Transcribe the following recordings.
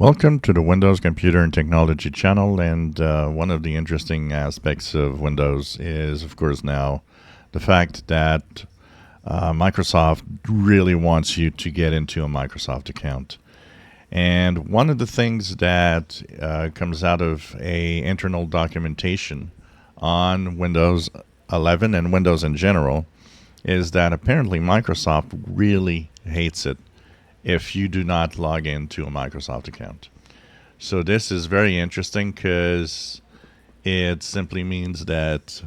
Welcome to the Windows Computer and Technology channel, and one of the interesting aspects of Windows is, of course, now the fact that Microsoft really wants you to get into a Microsoft account. And one of the things that comes out of a internal documentation on Windows 11 and Windows in general is that apparently Microsoft really hates it if you do not log into a Microsoft account. So this is very interesting because it simply means that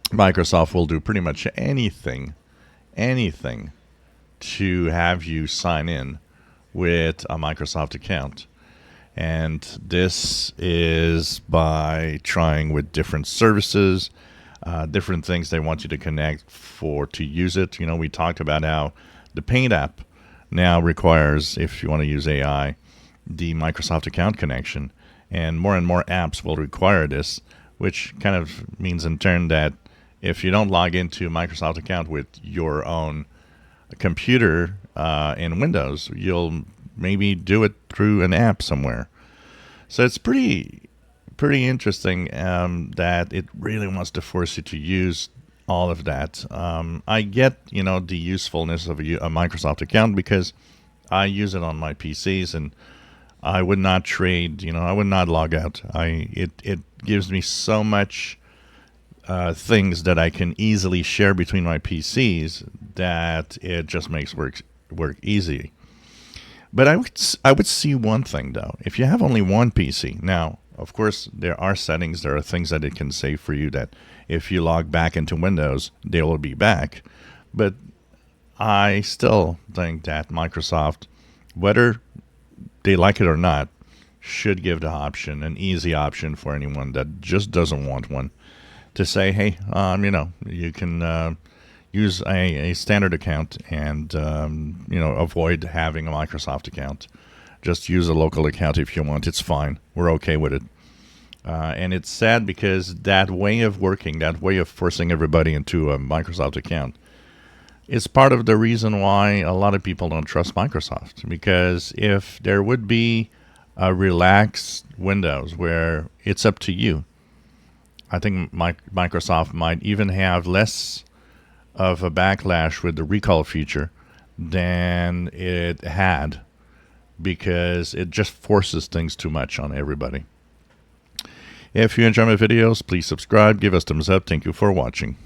Microsoft will do pretty much anything to have you sign in with a Microsoft account. And this is by trying with different services, different things they want you to connect to use it. You know, we talked about how the Paint app now requires, if you want to use AI, the Microsoft account connection, and more apps will require this, which kind of means in turn that if you don't log into a Microsoft account with your own computer in Windows, you'll maybe do it through an app somewhere. So it's pretty interesting that it really wants to force you to use all of that. I get, the usefulness of a Microsoft account because I use it on my PCs, and I would not trade. I would not log out. It gives me so much things that I can easily share between my PCs that it just makes work easy. But I would see one thing though. If you have only one PC now, of course, there are settings, there are things that it can save for you that if you log back into Windows, they will be back. But I still think that Microsoft, whether they like it or not, should give the option, an easy option for anyone that just doesn't want one, to say, hey, you can use a standard account and, avoid having a Microsoft account. Just use a local account if you want. It's fine. We're okay with it. And it's sad because that way of working, that way of forcing everybody into a Microsoft account, is part of the reason why a lot of people don't trust Microsoft. Because if there would be a relaxed Windows where it's up to you, I think Microsoft might even have less of a backlash with the recall feature than it had, because it just forces things too much on everybody. If you enjoy my videos, please subscribe, give us thumbs up. Thank you for watching.